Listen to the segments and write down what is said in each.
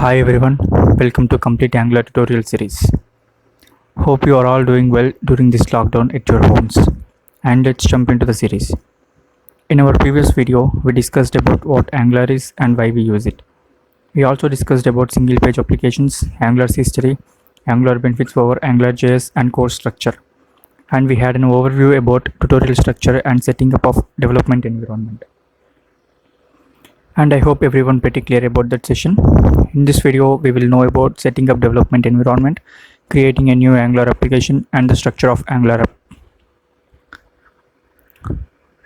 Hi everyone, welcome to Complete Angular tutorial series. Hope you are all doing well during this lockdown at your homes. And let's jump into the series. In our previous video, we discussed about what Angular is and why we use it. We also discussed about single page applications, Angular's history, Angular benefits over AngularJS and course structure. And we had an overview about tutorial structure and setting up of development environment. And I hope everyone pretty clear about that session. In this video, we will know about setting up development environment, creating a new Angular application, and the structure of Angular app.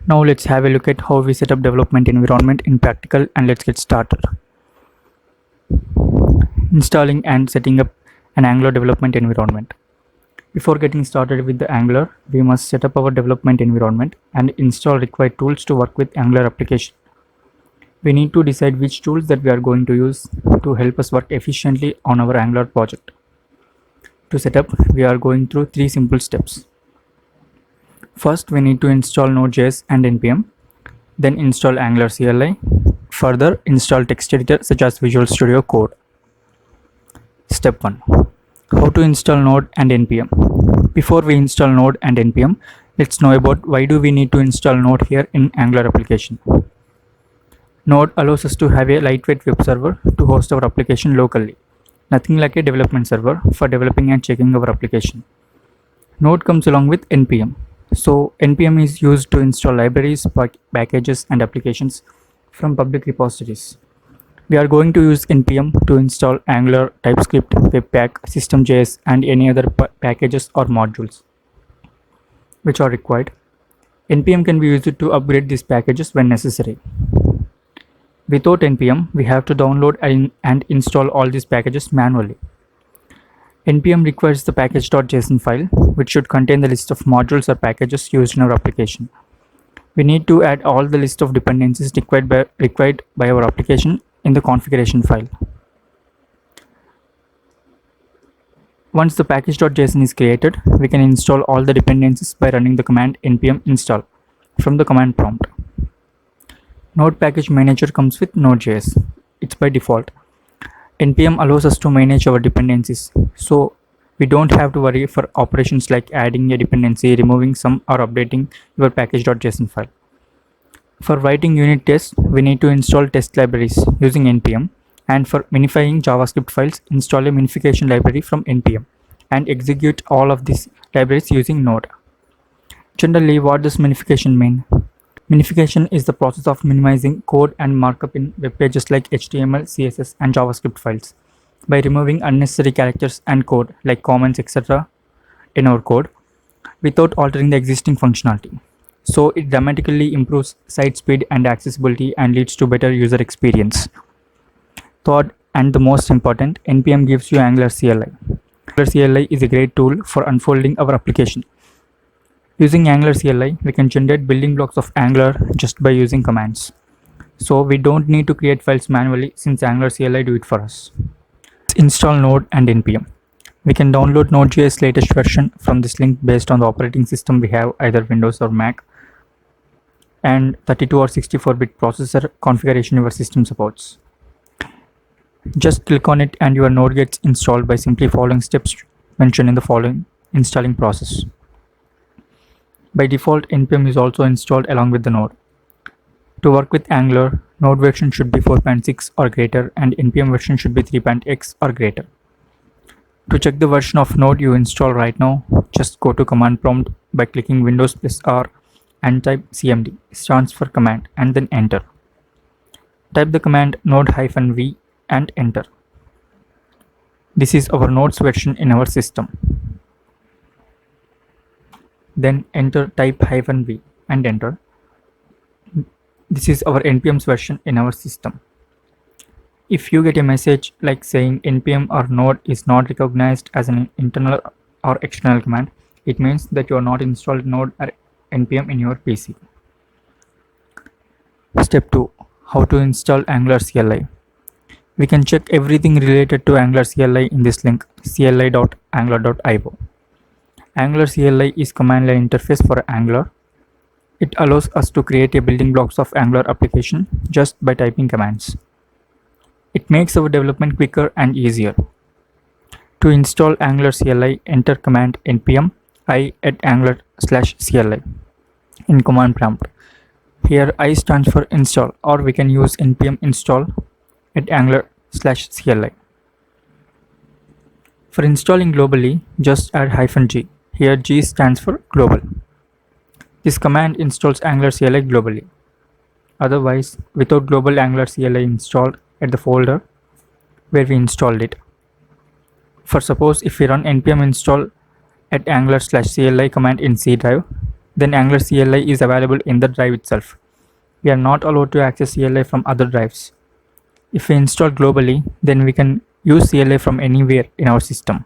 Now let's have a look at how we set up development environment in practical, and let's get started. Installing and setting up an Angular development environment. Before getting started with the Angular, we must set up our development environment and install required tools to work with Angular application. We need to decide which tools that we are going to use to help us work efficiently on our Angular project. To set up, we are going through 3 simple steps. First, we need to install Node.js and npm, then install Angular Cli, further install text editor such as Visual Studio Code. Step 1. How to install Node and npm. Before we install Node and npm, let's know about why do we need to install Node here in Angular application. Node allows us to have a lightweight web server to host our application locally, nothing like a development server for developing and checking our application. Node comes along with npm. So npm is used to install libraries, packages and applications from public repositories. We are going to use npm to install Angular, TypeScript, webpack, system.js and any other packages or modules which are required. npm can be used to upgrade these packages when necessary. Without npm, we have to download and install all these packages manually. npm requires the package.json file, which should contain the list of modules or packages used in our application. We need to add all the list of dependencies required by our application in the configuration file. Once the package.json is created, we can install all the dependencies by running the command npm install from the command prompt. Node package manager comes with Node.js. It's by default. npm allows us to manage our dependencies, so we don't have to worry for operations like adding a dependency, removing some, or updating your package.json file. For writing unit tests, we need to install test libraries using npm, and for minifying JavaScript files, install a minification library from npm and execute all of these libraries using Node. Generally, what does minification mean? Minification is the process of minimizing code and markup in web pages like HTML, CSS and JavaScript files by removing unnecessary characters and code like comments, etc. in our code without altering the existing functionality. So it dramatically improves site speed and accessibility and leads to better user experience. Third, and the most important, npm gives you Angular Cli. Angular Cli is a great tool for unfolding our application. Using Angular Cli, we can generate building blocks of Angular just by using commands. So we don't need to create files manually since Angular Cli do it for us. Let's install Node and npm. We can download Node.js latest version from this link based on the operating system we have, either Windows or Mac, and 32 or 64-bit processor configuration your system supports. Just click on it and your Node gets installed by simply following steps mentioned in the following installing process. By default, npm is also installed along with the Node. To work with Angular, Node version should be 4.6 or greater and npm version should be 3.x or greater. To check the version of Node you install right now, just go to command prompt by clicking Windows +R and type cmd, stands for command, and then enter. Type the command node-v and enter. This is our Node's version in our system. Then enter type -v and enter. This is our npm's version in our system. If you get a message like saying npm or Node is not recognized as an internal or external command, it means that you are not installed Node or npm in your PC. Step 2. How to install Angular Cli. We can check everything related to Angular Cli in this link, cli.angular.io. Angular Cli is command line interface for Angular. It allows us to create a building blocks of Angular application just by typing commands. It makes our development quicker and easier. To install Angular CLI, enter command npm I at angular/CLI in command prompt. Here I stands for install, or we can use npm install at angular/CLI. For installing globally, just add -g. Here G stands for global. This command installs Angular CLI globally. Otherwise, without global Angular CLI installed at the folder where we installed it. For suppose if we run npm install at angular/CLI command in C drive, then Angular CLI is available in the drive itself. We are not allowed to access CLI from other drives. If we install globally, then we can use CLI from anywhere in our system.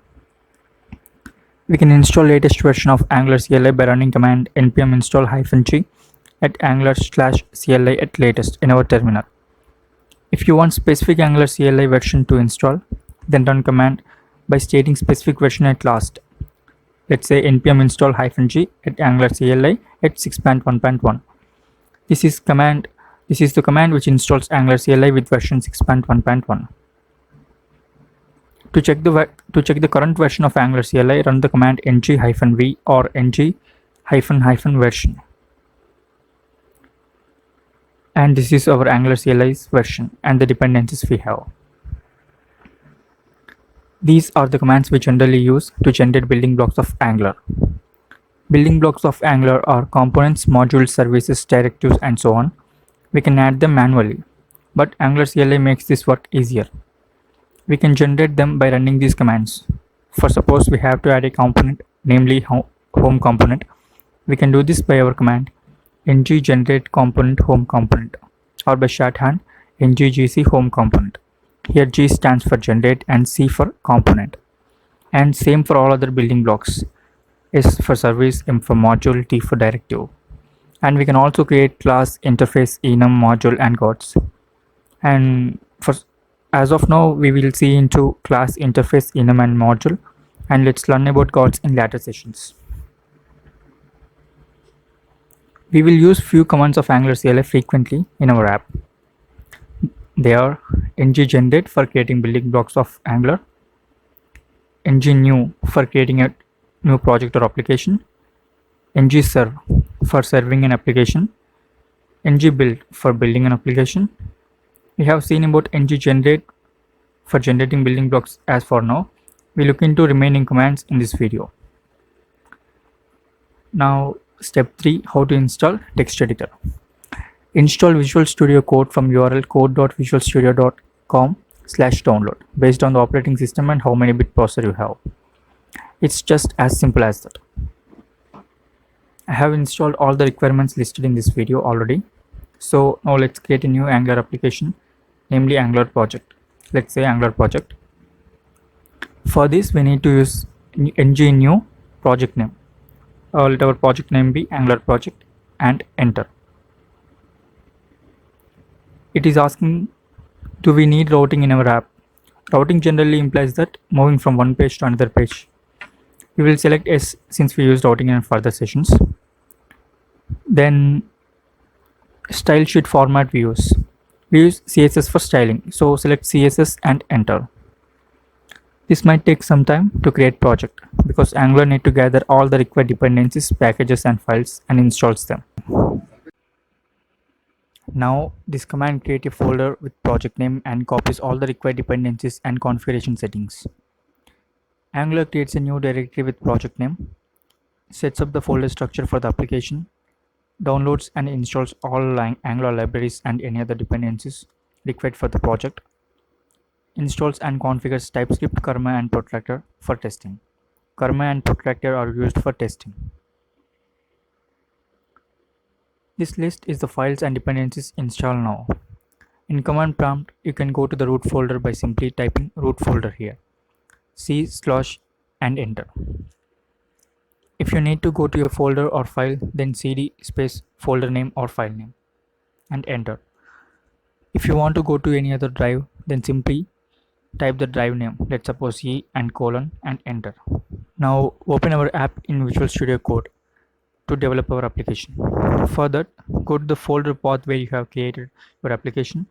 We can install latest version of Angular CLI by running command npm install -g at angular/CLI at latest in our terminal. If you want specific Angular CLI version to install, then run command by stating specific version at last. Let's say npm install -g at Angular CLI at 6.1.1. This is the command which installs Angular CLI with version 6.1.1. To check the current version of Angular CLI, run the command ng-v or ng-version. And this is our Angular CLI's version and the dependencies we have. These are the commands we generally use to generate building blocks of Angular. Building blocks of Angular are components, modules, services, directives, and so on. We can add them manually, but Angular CLI makes this work easier. We can generate them by running these commands. For suppose we have to add a component, namely home component, we can do this by our command ng generate component home component, or by shorthand ng-gc home component. Here G stands for generate and C for component. And same for all other building blocks. S for service, M for module, T for directive. And we can also create class, interface, enum, module, and gods. And as of now, we will see into class, interface, enum, and module. And let's learn about gods in later sessions. We will use few commands of Angular CLI frequently in our app. They are ng-generate for creating building blocks of Angular, ng-new for creating a new project or application, ng-serve for serving an application, ng-build for building an application. We have seen about ng-generate for generating building blocks as for now. We look into remaining commands in this video. Now step 3, how to install text editor. Install Visual Studio Code from URL code.visualstudio.com/download based on the operating system and how many bit processor you have. It's just as simple as that. I have installed all the requirements listed in this video already. So now let's create a new Angular application, namely Angular project. Let's say Angular project. For this we need to use ng-new project name. Let our project name be Angular project and enter. It is asking, do we need routing in our app? Routing generally implies that moving from one page to another page. We will select yes since we use routing in further sessions. Then style sheet format we use. We use CSS for styling, so select CSS and enter. This might take some time to create project because Angular need to gather all the required dependencies, packages, and files and installs them. Now this command create a folder with project name and copies all the required dependencies and configuration settings. Angular creates a new directory with project name, sets up the folder structure for the application, downloads and installs all Angular libraries and any other dependencies required for the project, installs and configures TypeScript, Karma, and Protractor for testing. Karma and Protractor are used for testing. This list is the files and dependencies installed now. In command prompt, you can go to the root folder by simply typing root folder here. C/ and enter. If you need to go to your folder or file, then cd space folder name or file name and enter. If you want to go to any other drive, then simply type the drive name, let's suppose E and colon, and enter. Now open our app in Visual Studio Code to develop our application. For that, go to the folder path where you have created your application.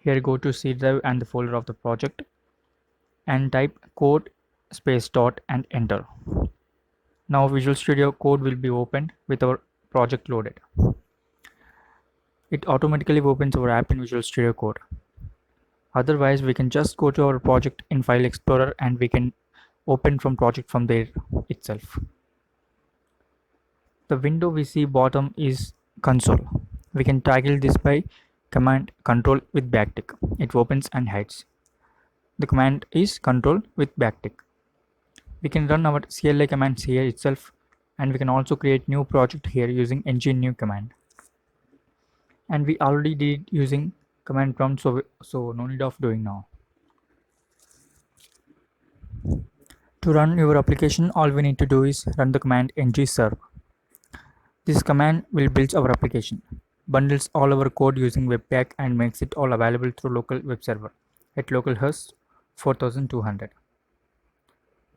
Here go to C drive and the folder of the project and type code space dot and enter. Now Visual Studio Code will be opened with our project loaded. It automatically opens our app in Visual Studio Code. Otherwise, we can just go to our project in File Explorer and we can open from project from there itself. The window we see bottom is console. We can toggle this by command control with backtick. It opens and hides. The command is control with backtick. We can run our CLI commands here itself, and we can also create new project here using ng-new command. And we already did using command prompt, so no need of doing now. To run your application, all we need to do is run the command ng-serve. This command will build our application, bundles all our code using webpack and makes it all available through local web server at localhost 4200.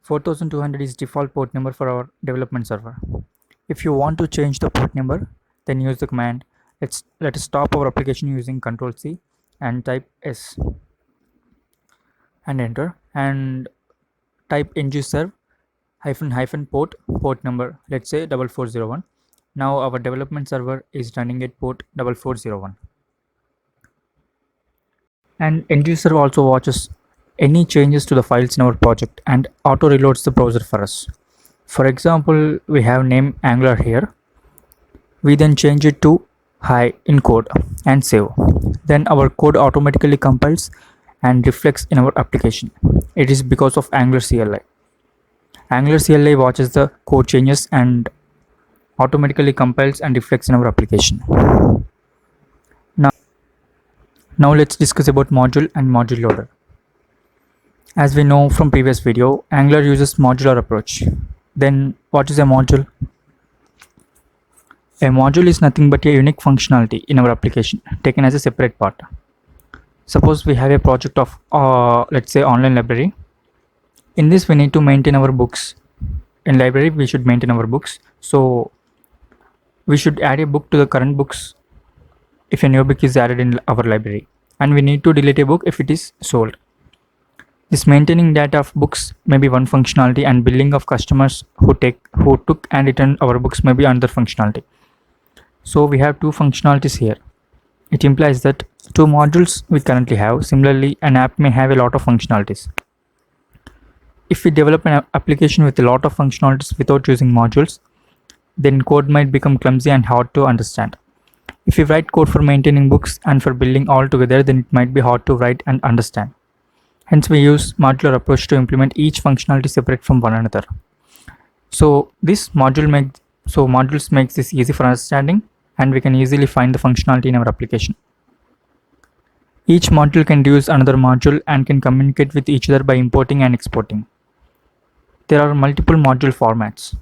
4200 is default port number for our development server. If you want to change the port number, then use the command. Let us stop our application using Ctrl+C and type S and enter, and type ng-serve port number, let's say 4401. Now our development server is running at port 4401. And ng-serve also watches any changes to the files in our project and auto reloads the browser for us. For example, we have name Angular here. We then change it to hi in code and save. Then our code automatically compiles and reflects in our application. It is because of Angular CLI. Angular CLI watches the code changes and automatically compiles and reflects in our application. Now let's discuss about module and module loader. As we know from previous video, Angular uses modular approach. Then what is a module? A module is nothing but a unique functionality in our application taken as a separate part. Suppose we have a project of let's say online library. In this we need to maintain our books. In library we should maintain our books. So we should add a book to the current books if a new book is added in our library, and we need to delete a book if it is sold. This maintaining data of books may be one functionality, and billing of customers who took and returned our books may be another functionality. So we have two functionalities here. It implies that two modules we currently have. Similarly, an app may have a lot of functionalities. If we develop an application with a lot of functionalities without using modules, then code might become clumsy and hard to understand. If we write code for maintaining books and for building all together, then it might be hard to write and understand. Hence we use modular approach to implement each functionality separate from one another. So modules makes this easy for understanding, and we can easily find the functionality in our application. Each module can use another module and can communicate with each other by importing and exporting. There are multiple module formats.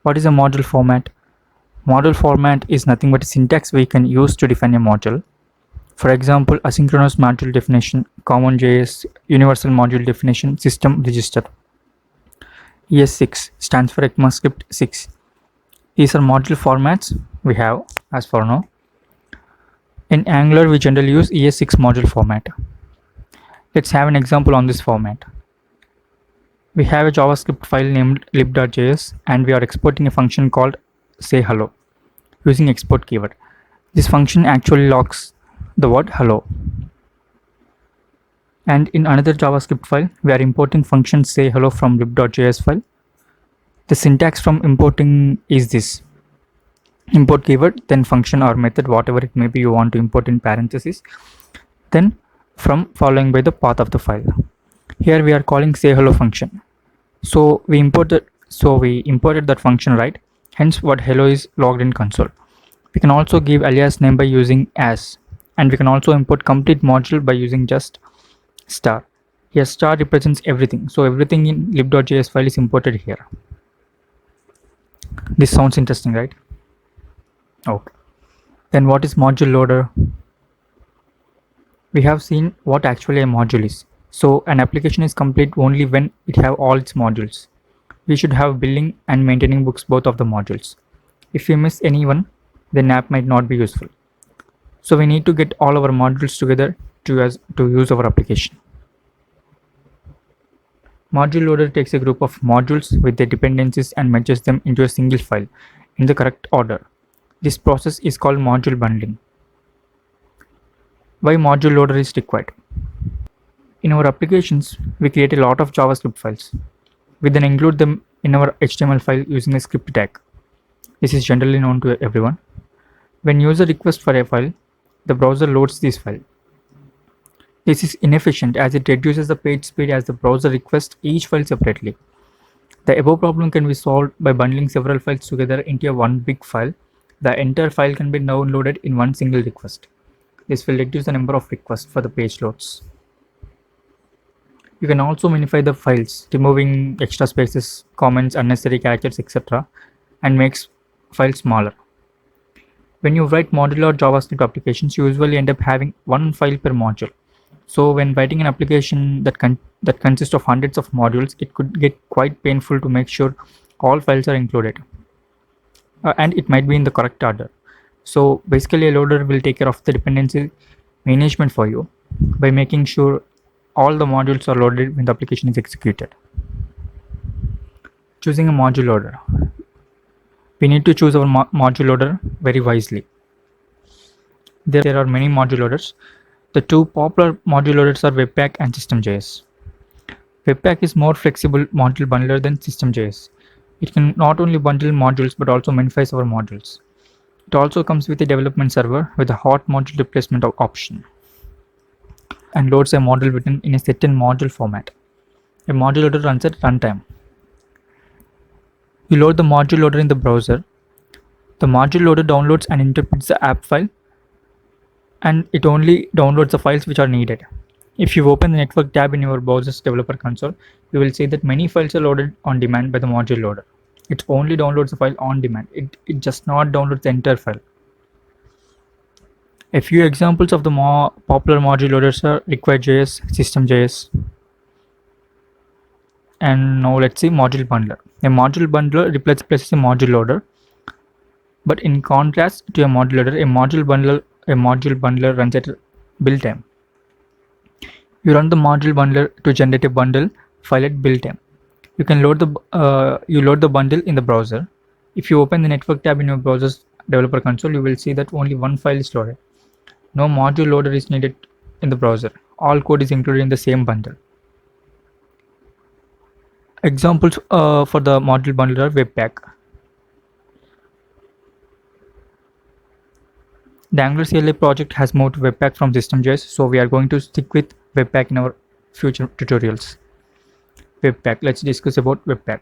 What is a module format? Module format is nothing but a syntax we can use to define a module. For example, asynchronous module definition, CommonJS, universal module definition, system register. ES6 stands for ECMAScript 6. These are module formats we have as for now. In Angular, we generally use ES6 module format. Let's have an example on this format. We have a JavaScript file named lib.js, and we are exporting a function called sayHello using export keyword. This function actually logs the word hello. And in another JavaScript file, we are importing function sayHello from lib.js file. The syntax from importing is this: import keyword, then function or method, whatever it may be you want to import in parentheses, then from following by the path of the file. Here we are calling sayHello function. So we imported that function, right? Hence what hello is logged in console. We can also give alias name by using as, and we can also import complete module by using just star. Here star represents everything, so everything in lib.js file is imported here. This sounds interesting, right? Okay. Then what is module loader? We have seen what actually a module is. So an application is complete only when it have all its modules. We should have billing and maintaining books, both of the modules. If we miss any one, then app might not be useful. So we need to get all our modules together to use our application. Module loader takes a group of modules with their dependencies and merges them into a single file in the correct order. This process is called module bundling. Why module loader is required? In our applications, we create a lot of JavaScript files. We then include them in our HTML file using a script tag. This is generally known to everyone. When user requests for a file, the browser loads this file. This is inefficient as it reduces the page speed as the browser requests each file separately. The above problem can be solved by bundling several files together into one big file. The entire file can be downloaded in one single request. This will reduce the number of requests for the page loads. You can also minify the files, removing extra spaces, comments, unnecessary characters, etc., and makes files smaller. When you write modular JavaScript applications, you usually end up having one file per module. So when writing an application that consists of hundreds of modules, it could get quite painful to make sure all files are included. And it might be in the correct order. So basically a loader will take care of the dependency management for you by making sure all the modules are loaded when the application is executed. Choosing a module loader. We need to choose our module loader very wisely. There are many module loaders. The two popular module loaders are Webpack and System.js. Webpack is more flexible module bundler than System.js. It can not only bundle modules but also minifies our modules. It also comes with a development server with a hot module replacement option and loads a module written in a certain module format. A module loader runs at runtime. You load the module loader in the browser. The module loader downloads and interprets the app file, and it only downloads the files which are needed. If you open the network tab in your browser's developer console, you will see that many files are loaded on demand by the module loader. It only downloads the file on demand. It just not downloads the entire file. A few examples of the more popular module loaders are Require.js, System.js, and now let's see module bundler. A module bundler replaces a module loader, but in contrast to a module loader, a module bundler runs at build time. You run the module bundler to generate a bundle file at build time. You can load the bundle in the browser. If you open the network tab in your browser's developer console, you will see that only one file is loaded. No module loader is needed in the browser. All code is included in the same bundle. Examples for the module bundler are Webpack. The Angular Cli project has moved to Webpack from System.js, so we are going to stick with Webpack in our future tutorials. Webpack. Let's discuss about Webpack.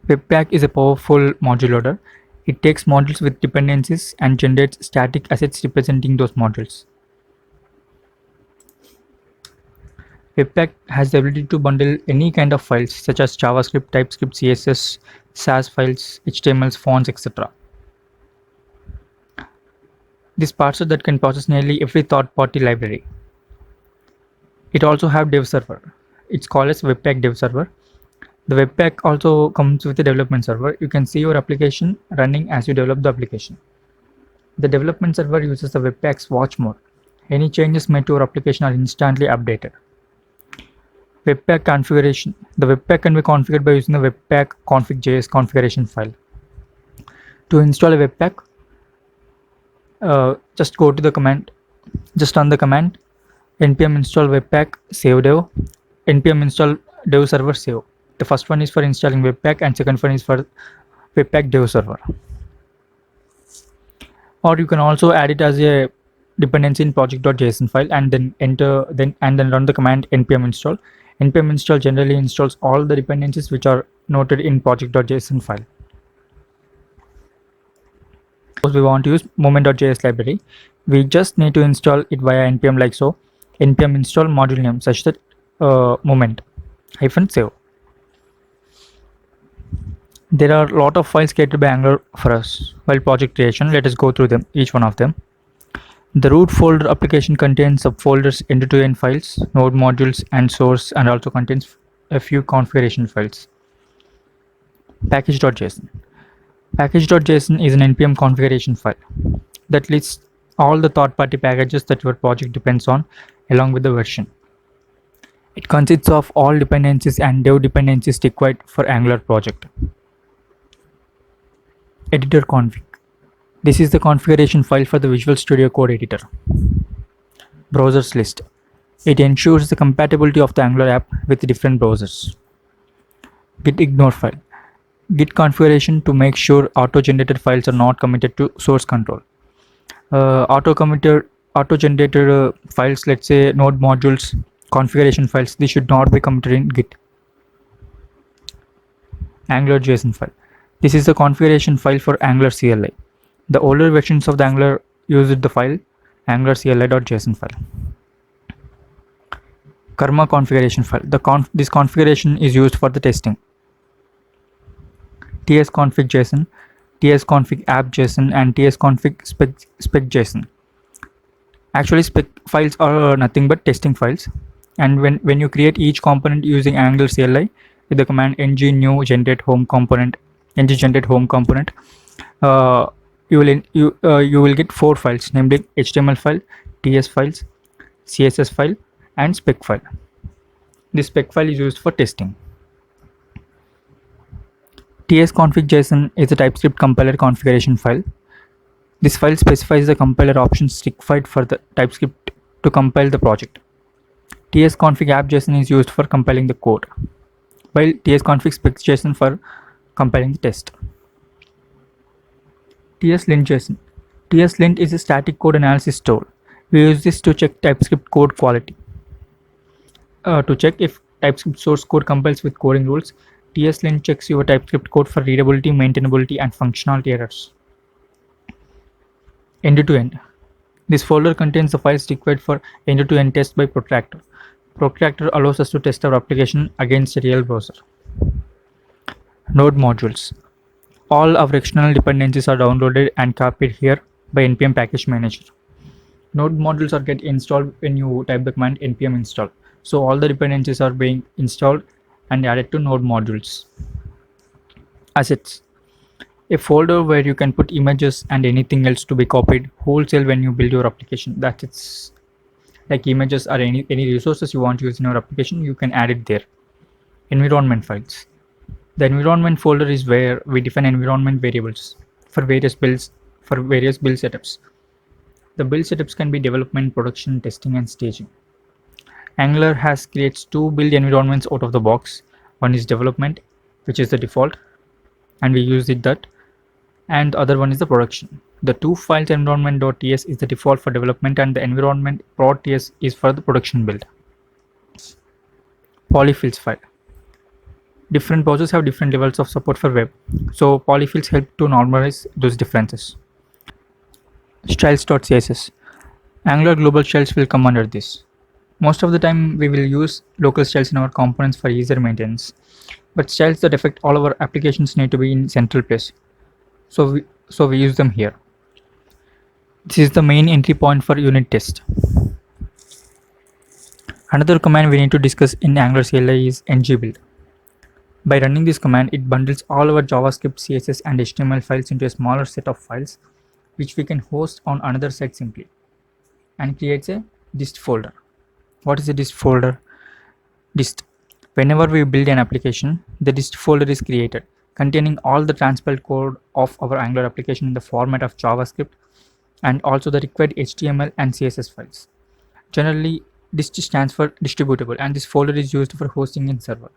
Webpack is a powerful module loader. It takes modules with dependencies and generates static assets representing those modules. Webpack has the ability to bundle any kind of files such as JavaScript, TypeScript, CSS, SAS files, HTML, fonts, etc. This parser that can process nearly every third-party library. It also have dev server. It's called as Webpack dev server. The Webpack also comes with a development server. You can see your application running as you develop the application. The development server uses the Webpack's watch mode. Any changes made to your application are instantly updated. Webpack configuration. The Webpack can be configured by using the Webpack config.js configuration file. To install a Webpack, just go to the command, just run the command npm install webpack save dev, npm install dev server save. The first one is for installing Webpack and second one is for Webpack dev server. Or you can also add it as a dependency in project.json file and then run the command npm install. Npm install generally installs all the dependencies which are noted in project.json file. Suppose we want to use moment.js library, we just need to install it via npm like so. Npm install module name such that moment-save. There are a lot of files created by Angular for us while project creation. Let us go through them, each one of them. The root folder application contains subfolders end-to-end files, node modules, and source, and also contains a few configuration files. Package.json. Package.json is an npm configuration file that lists all the third-party packages that your project depends on, along with the version. It consists of all dependencies and dev dependencies required for Angular project. Editor config. This is the configuration file for the Visual Studio Code editor. Browsers list. It ensures the compatibility of the Angular app with different browsers. Git ignore file. Git configuration to make sure auto-generated files are not committed to source control. Auto-generated files, let's say node modules, configuration files, they should not be committed in Git. Angular JSON file. This is the configuration file for Angular CLI. The older versions of the Angular used the file Angular CLI.json file. Karma configuration file. This configuration is used for the testing. tsconfig JSON, tsconfig app JSON, and tsconfig spec JSON. Actually, spec files are nothing but testing files. And when you create each component using Angular CLI with the command ng new generate home component, you will get 4 files, namely HTML file, TS files, CSS file, and spec file. This spec file is used for testing. tsconfig JSON is a TypeScript compiler configuration file. This file specifies the compiler options required for the TypeScript to compile the project. tsconfig app JSON is used for compiling the code, while tsconfig spec JSON for compiling the test. tslint JSON. tslint is a static code analysis tool. We use this to check TypeScript code quality. To check if TypeScript source code compiles with coding rules, tslint checks your TypeScript code for readability, maintainability, and functionality errors. End-to-end. This folder contains the files required for end-to-end test by Protractor. Protractor allows us to test our application against a real browser. Node modules. All our external dependencies are downloaded and copied here by npm package manager. Node modules are get installed when you type the command npm install. So all the dependencies are being installed and added to node modules. Assets. A folder where you can put images and anything else to be copied wholesale when you build your application. That's like images or any resources you want to use in your application, you can add it there. Environment files. The environment folder is where we define environment variables for various build setups. The build setups can be development, production, testing, and staging. Angular creates 2 build environments out of the box. One is development, which is the default, and we use that, and the other one is the production. The 2 files environment.ts is the default for development, and the environment.ts is for the production build. Polyfills file. Different browsers have different levels of support for web, so polyfills help to normalize those differences. Styles.css. Angular global styles will come under this. Most of the time we will use local styles in our components for easier maintenance, but styles that affect all our applications need to be in central place, so we use them here. This is the main entry point for unit test. Another command we need to discuss in Angular CLI is ngbuild. By running this command, it bundles all our JavaScript, CSS, and HTML files into a smaller set of files, which we can host on another site simply, and creates a dist folder. What is a dist folder? Dist. Whenever we build an application, the dist folder is created, containing all the transpiled code of our Angular application in the format of JavaScript, and also the required HTML and CSS files. Generally, dist stands for distributable, and this folder is used for hosting in server.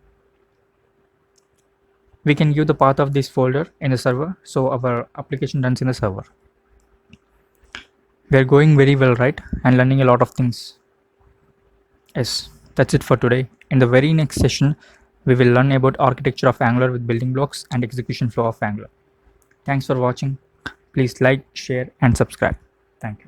We can give the path of this folder in the server, so our application runs in the server. We are going very well, right? And learning a lot of things. Yes, that's it for today. In the very next session, we will learn about architecture of Angular with building blocks and execution flow of Angular. Thanks for watching. Please like, share, and subscribe. Thank you.